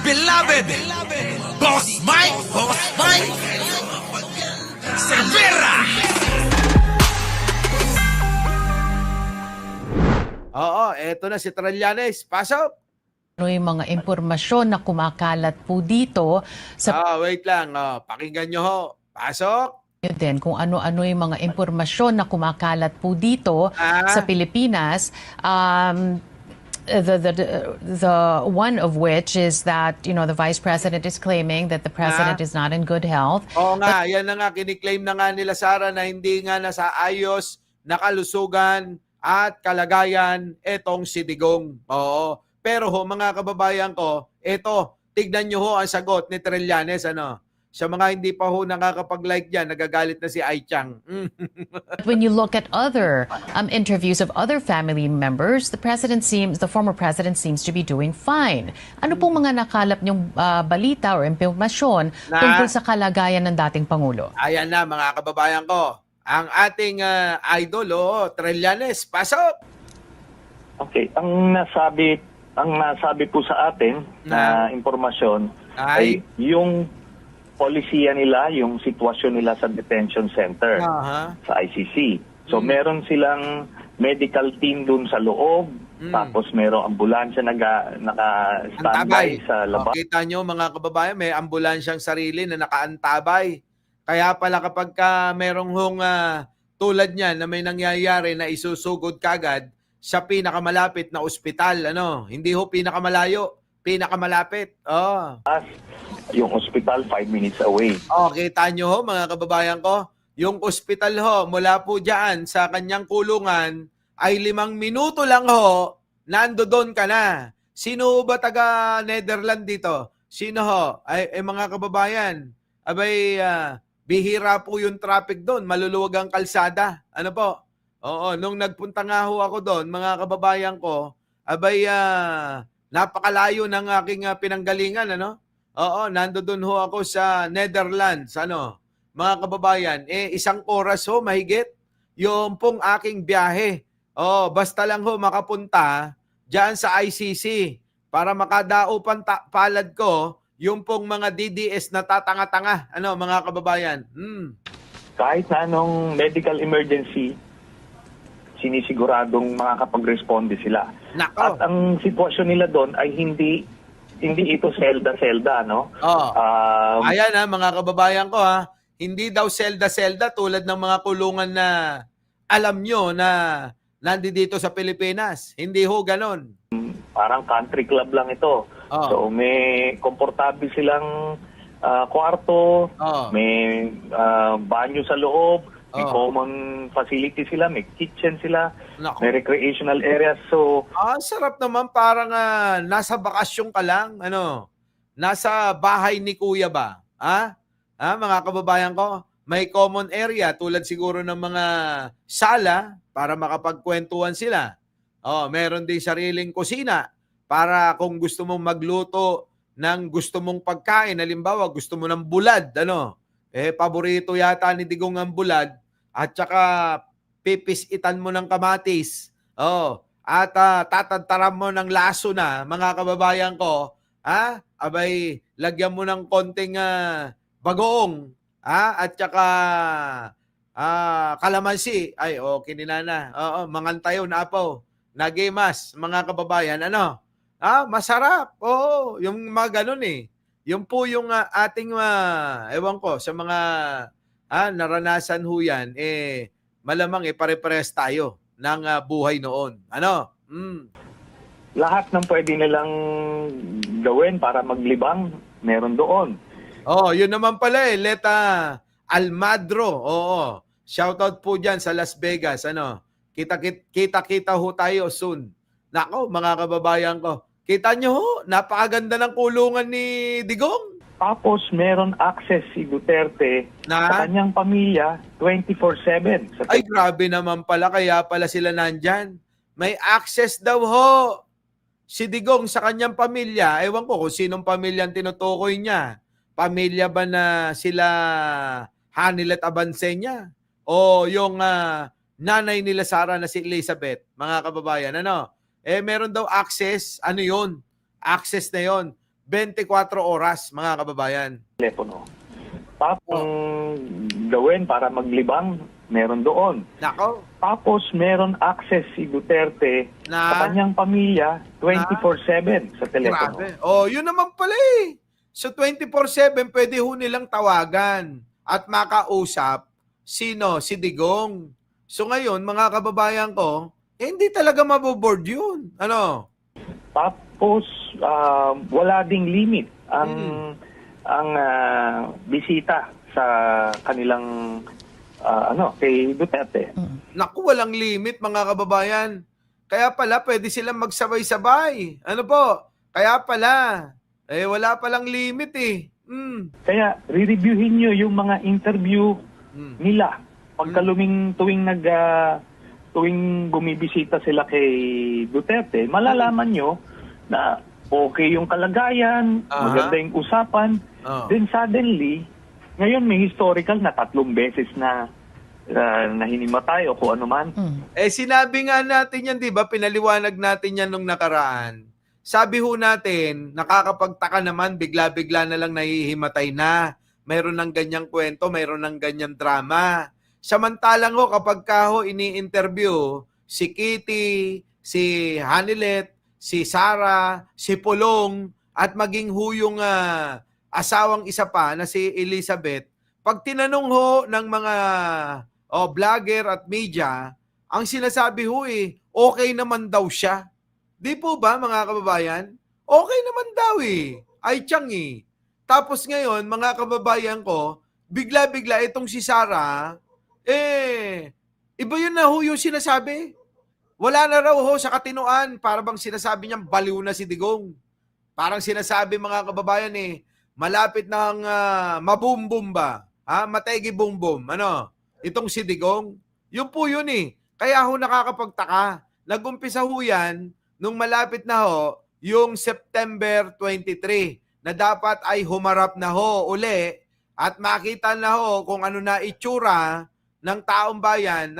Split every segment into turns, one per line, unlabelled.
beloved Boss Mike Cervera.
Oo, eto na si Trillanes. Pasok!
Ano yung mga impormasyon na kumakalat po dito sa
Wait lang. Pakinggan nyo ho. Pasok!
din kung ano-ano yung mga impormasyon na kumakalat po dito sa Pilipinas. The one of which is that, you know, the Vice President is claiming that the President is not in good health.
Oo nga, yan na nga. Kiniklaim na nga nila, Sara, na hindi nga nasa ayos na kalusugan at kalagayan etong si Digong. Oo. Pero ho, mga kababayan ko, eto, tignan nyo ho ang sagot ni Trillanes, ano? Sa mga hindi pa ho nakakapag-like dyan, nagagalit na si Ai Chang.
When you look at other interviews of other family members, the former president seems to be doing fine. Ano pong mga nakalap niyong balita or impormasyon tungkol sa kalagayan ng dating Pangulo?
Ayan na, mga kababayan ko. Ang ating idol, Trillanes, pasok!
Okay, ang nasabi po sa atin na impormasyon ay yung polisiya nila, yung sitwasyon nila sa detention center sa ICC. So meron silang medical team dun sa loob, tapos merong ambulansya naka-standby sa labas.
Kita nyo mga kababayan, may ambulansyang sarili na nakaantabay. Kaya pala kapag merong hong tulad niyan na may nangyayari na isusugod kagad sa pinakamalapit na ospital, ano? Hindi ho pinakamalayo, pinakamalapit.
Yung hospital 5 minutes away.
Kita nyo ho mga kababayan ko, yung ospital ho mula po dyan sa kanyang kulungan ay 5 minuto lang ho, nandoon ka na. Sino ba taga Netherlands dito? Sino ho? Ay mga kababayan, abay bihira po yung traffic doon, maluluwag ang kalsada. Ano po? Oo, nung nagpunta nga ho ako doon, mga kababayan ko, abay napakalayo ng aking pinanggalingan, ano? Oo, nandoon ho ako sa Netherlands, ano? Mga kababayan, 1 oras ho mahigit yung pong aking biyahe. Basta lang ho makapunta diyan sa ICC para makadao palad ko yung pong mga DDS na tatanga-tanga, ano mga kababayan.
Kahit na anong medical emergency, sinisiguradong makakapag-responde sila.
Nako.
At ang sitwasyon nila doon ay hindi ito selda-selda, no?
Ayan mga kababayan ko hindi daw selda-selda tulad ng mga kulungan na alam nyo na nandito sa Pilipinas. Hindi ho ganon.
Parang country club lang ito. So may komportable silang kwarto, may banyo sa loob, may common facility sila, may kitchen sila, may recreational areas. So
sarap naman, parang nasa bakasyon ka lang, ano? Nasa bahay ni Kuya ba? Mga kababayan ko, may common area tulad siguro ng mga sala para makapagkwentuhan sila. Meron din sariling kusina para kung gusto mong magluto ng gusto mong pagkain, halimbawa gusto mo ng bulad, ano? Paborito yata ni Digong ang bulad at saka pipisitan mo ng kamatis. At tatantaran mo ng laso na, mga kababayan ko, abay, lagyan mo ng konting bagoong, at saka kalamansi. Ay, kininana. Mangantayo na po. Nagimas, mga kababayan, ano? Masarap. Yung mga ganun Yung po yung ating, ewan ko, sa mga naranasan ho yan, malamang pare-pares tayo ng buhay noon. Ano?
Lahat ng pwede nilang gawin para maglibang, meron doon.
Yun naman pala Leta Almadro. Shoutout po dyan sa Las Vegas. Ano? Kita-kita ho tayo soon. Nako, mga kababayan ko. Kita nyo ho, napakaganda ng kulungan ni Digong.
Tapos meron access si Duterte sa kanyang pamilya 24/7.
Ay, grabe naman pala. Kaya pala sila nandyan. May access daw ho si Digong sa kanyang pamilya. Ewan ko kung sinong pamilya ang tinutukoy niya. Pamilya ba na sila Hanilet Abansenya? O yung nanay nila Sara na si Elizabeth? Mga kababayan, ano? Meron daw access. Ano yun? Access na yon 24 oras, mga kababayan.
telepono. Tapos, gawin para maglibang, meron doon.
Nako.
Tapos, meron access si Duterte
Na?
sa kanyang pamilya 24/7 sa telepono.
Grabe. Oh, yun naman pala eh. So 24/7 pwede ho nilang tawagan at makausap sino? Si Digong. So ngayon, mga kababayan ko, hindi talaga maboboard yun. Ano?
Tapos, wala ding limit ang bisita sa kanilang kay Duterte.
Naku, walang limit mga kababayan. Kaya pala pwede silang magsabay-sabay. Ano po? Kaya pala, wala palang limit eh.
Kaya re-reviewin nyo yung mga interview nila tuwing bumibisita sila kay Duterte, malalaman nyo na okay yung kalagayan, maganda yung usapan. Then suddenly, ngayon may historical na 3 beses na hinimatay o kung ano man.
Sinabi nga natin yan, di ba? Pinaliwanag natin yan nung nakaraan. Sabi ho natin, nakakapagtaka naman, bigla-bigla na lang nahihimatay na. Mayroon ng ganyang kwento, mayroon ng ganyang drama. Samantalang ho, kapag ka ho ini-interview, si Kitty, si Hanilet, si Sara, si Pulong, at maging ho yung asawang isa pa na si Elizabeth, pag tinanong ho ng mga vlogger at media, ang sinasabi ho okay naman daw siya. Di po ba mga kababayan? Okay naman daw Ay tiyang Tapos ngayon, mga kababayan ko, bigla-bigla itong si Sara, iba yun na ho yung sinasabi. Wala na raw ho sa katinuan. Para bang sinasabi niyang baliw na si Digong. Parang sinasabi mga kababayan malapit nang mabumbum ba? Mategi bumbum. Ano? Itong si Digong. Yun po yun Kaya ho nakakapagtaka. Nag-umpisa ho yan nung malapit na ho yung September 23 na dapat ay humarap na ho uli at makita na ho kung ano na itsura ng taong bayan,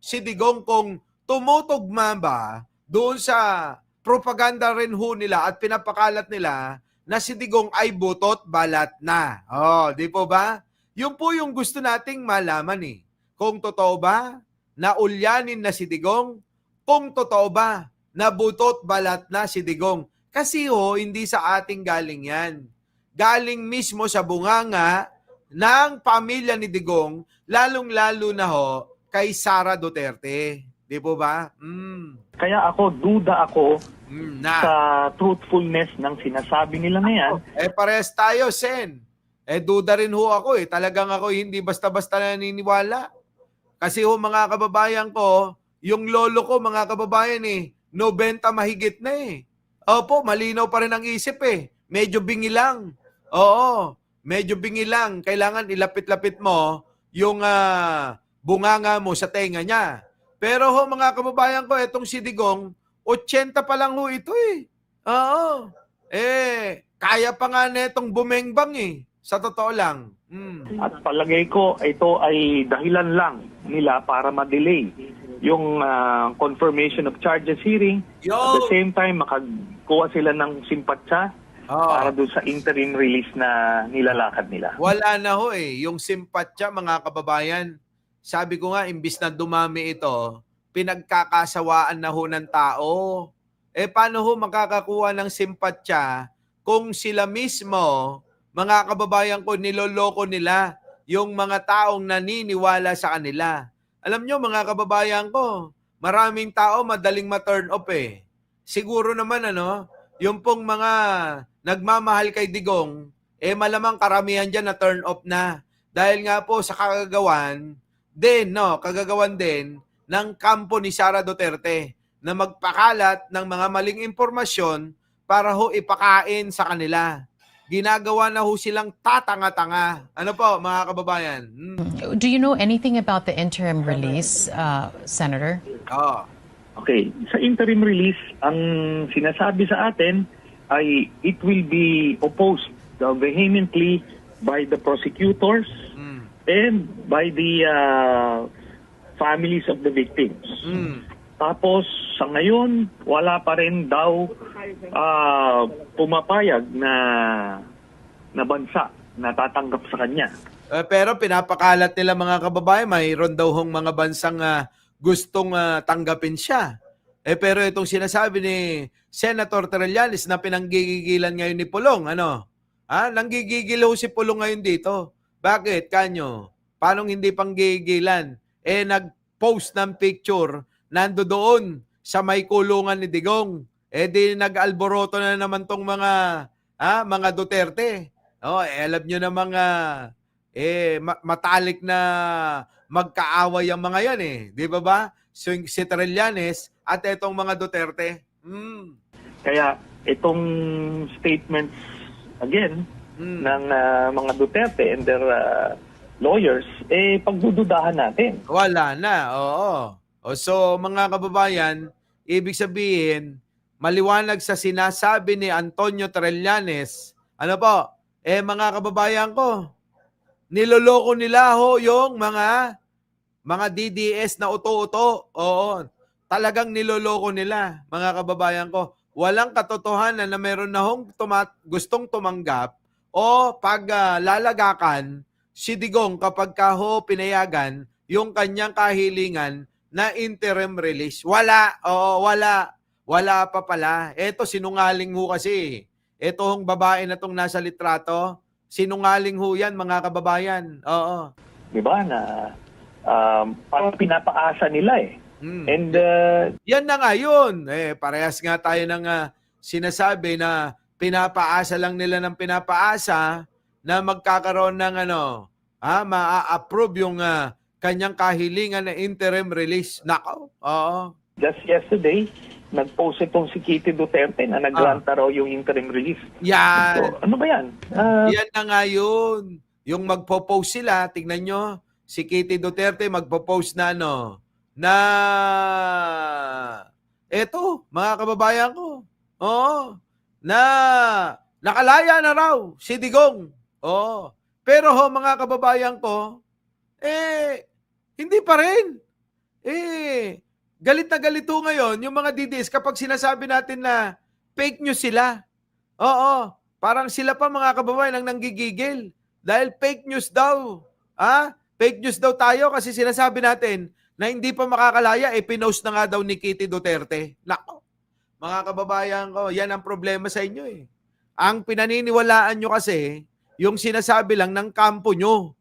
si Digong kung tumutugma ba doon sa propaganda rin ho nila at pinapakalat nila na si Digong ay butot balat na. Di po ba? Yun po yung gusto nating malaman Kung totoo ba na ulyanin na si Digong? Kung totoo ba na butot balat na si Digong? Kasi hindi sa ating galing yan. Galing mismo sa bunganga ng pamilya ni Digong, lalong-lalo na kay Sara Duterte. Di po ba?
Kaya duda ako
na
sa truthfulness ng sinasabi nila na yan.
Parehas tayo, Sen. Duda rin ho ako Talagang ako hindi basta-basta naniniwala. Kasi mga kababayan ko, yung lolo ko, mga kababayan 90 mahigit na Opo, malinaw pa rin ang isip Medyo bingi lang. Oo, medyo bingi lang. Kailangan ilapit-lapit mo yung bunganga mo sa tenga niya. Pero mga kababayan ko, itong si Digong, 80 pa lang ito Oo. Kaya pa nga netong bumengbang Sa totoo lang.
At palagay ko, ito ay dahilan lang nila para ma-delay yung confirmation of charges hearing. At the same time, makakuha sila ng simpatsya para doon sa interim release na nilalakad nila.
Wala na yung simpatsya, mga kababayan. Sabi ko nga, imbis na dumami ito, pinagkakasawaan na ng tao. Paano makakakuha ng simpatsya kung sila mismo, mga kababayan ko, niloloko nila yung mga taong naniniwala sa kanila. Alam nyo, mga kababayan ko, maraming tao madaling ma-turn off Siguro naman yung pong mga nagmamahal kay Digong, malamang karamihan dyan na turn off na. Dahil nga po sa kagagawan din ng kampo ni Sara Duterte na magpakalat ng mga maling impormasyon para ipakain sa kanila. Ginagawa na silang tatanga-tanga. Ano po, mga kababayan?
Do you know anything about the interim release, Senator?
Okay, sa interim release, ang sinasabi sa atin ay it will be opposed vehemently by the prosecutors and by the families of the victims. Tapos sa ngayon, wala pa rin daw pumapayag na bansa na tatanggap sa kanya.
Pero pinapakalat nila mga kababayan, mayroon daw hong mga bansang gustong tanggapin siya. Pero itong sinasabi ni Senator Trillanes na pinanggigigilan ngayon ni Pulong, ano? Nanggigigil ho si Pulong ngayon dito. Bakit, kanyo? Paano hindi panggigilan? Nag-post ng picture, nando doon sa may kulungan ni Digong. Di nag-alboroto na naman tong mga Duterte. Alam nyo na mga matalik na magkaaway ang mga yan Di ba ba? So, si Trillanes at itong mga Duterte.
Kaya itong statements again ng mga Duterte and their lawyers, pagdududahan natin.
Wala na, oo. So mga kababayan, ibig sabihin, maliwanag sa sinasabi ni Antonio Trillanes, ano po, mga kababayan ko, niloloko nila ho yung mga DDS na uto-uto. Oo, talagang niloloko nila, mga kababayan ko. Walang katotohanan na meron na hong gustong tumanggap o paglalagakan si Digong kapag ho pinayagan yung kanyang kahilingan na interim release. Wala. Oo, wala. Wala pa pala. Eto, sinungaling ho kasi. Eto hong babae na tong nasa litrato, sinungaling ho yan, mga kababayan. Oo.
Diba na parang pinapaasa nila And
yan na nga yun. Parehas nga tayo ng sinasabi na pinapaasa lang nila ng pinapaasa na magkakaroon ng ma-approve yung kanyang kahilingan na interim release. Nako. Oo.
just yesterday, nag-post itong si Kitty Duterte na nagranta raw yung interim release.
Yan.
So, ano ba yan?
Yan na nga yun. Yung magpo-post sila, tignan nyo, si Kitty Duterte magpo-post na eto, mga kababayan ko. Oo. Na nakalaya na raw si Digong. Oo. Pero mga kababayan ko, hindi pa rin. Galit na galito ngayon yung mga DDS kapag sinasabi natin na fake news sila. Oo. Parang sila pa mga kababayan ang nanggigigil. Dahil fake news daw. Fake news daw tayo kasi sinasabi natin na hindi pa makakalaya, pinost na nga daw ni Kitty Duterte. Nako, mga kababayan ko, yan ang problema sa inyo Ang pinaniniwalaan nyo kasi, yung sinasabi lang ng kampo nyo.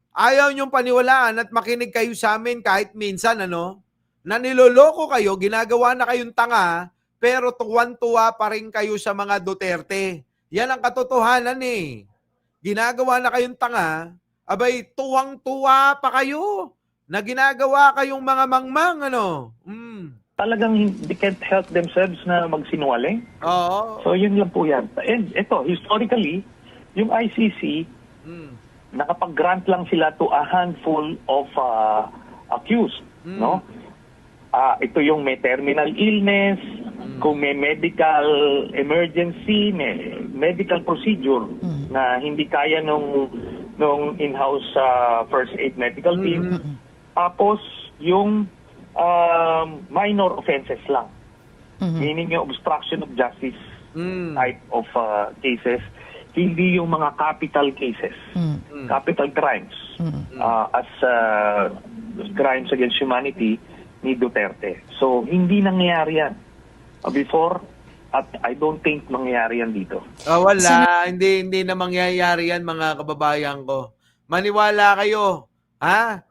Ayaw nyong paniwalaan at makinig kayo sa amin kahit minsan, na niloloko kayo, ginagawa na kayong tanga, pero tuwan-tuwa pa rin kayo sa mga Duterte. Yan ang katotohanan Ginagawa na kayong tanga, abay tuwang-tuwa pa kayo na ginagawa kayong mga mangmang,
Talagang they can't help themselves na magsinungaling.
Oo.
So, yun lang po yan. And ito, historically, yung ICC, nakapag-grant lang sila to a handful of accused, no? Ito yung may terminal illness, kung may medical emergency, may medical procedure na hindi kaya nung in-house first aid medical team. Tapos, yung minor offenses lang. Meaning yung obstruction of justice type of cases. Hindi yung mga capital cases. Capital crimes. As crimes against humanity ni Duterte. So, hindi nangyayari yan before at I don't think nangyayari yan dito.
Wala. Hindi na mangyayari yan, mga kababayan ko. Maniwala kayo.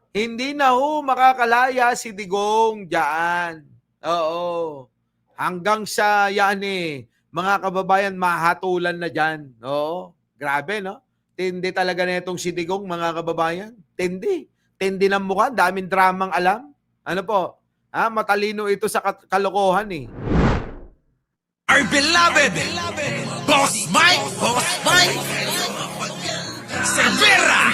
Hindi na makakalaya si Digong dyan. Oo. Hanggang sa yan mga kababayan, mahatulan na dyan. Oo. Grabe, no? Tindi talaga na itong si Digong, mga kababayan. Tindi. Tindi ng mukha. Daming dramang alam. Ano po? Matalino ito sa kalokohan
Our beloved Boss Mike Cervera.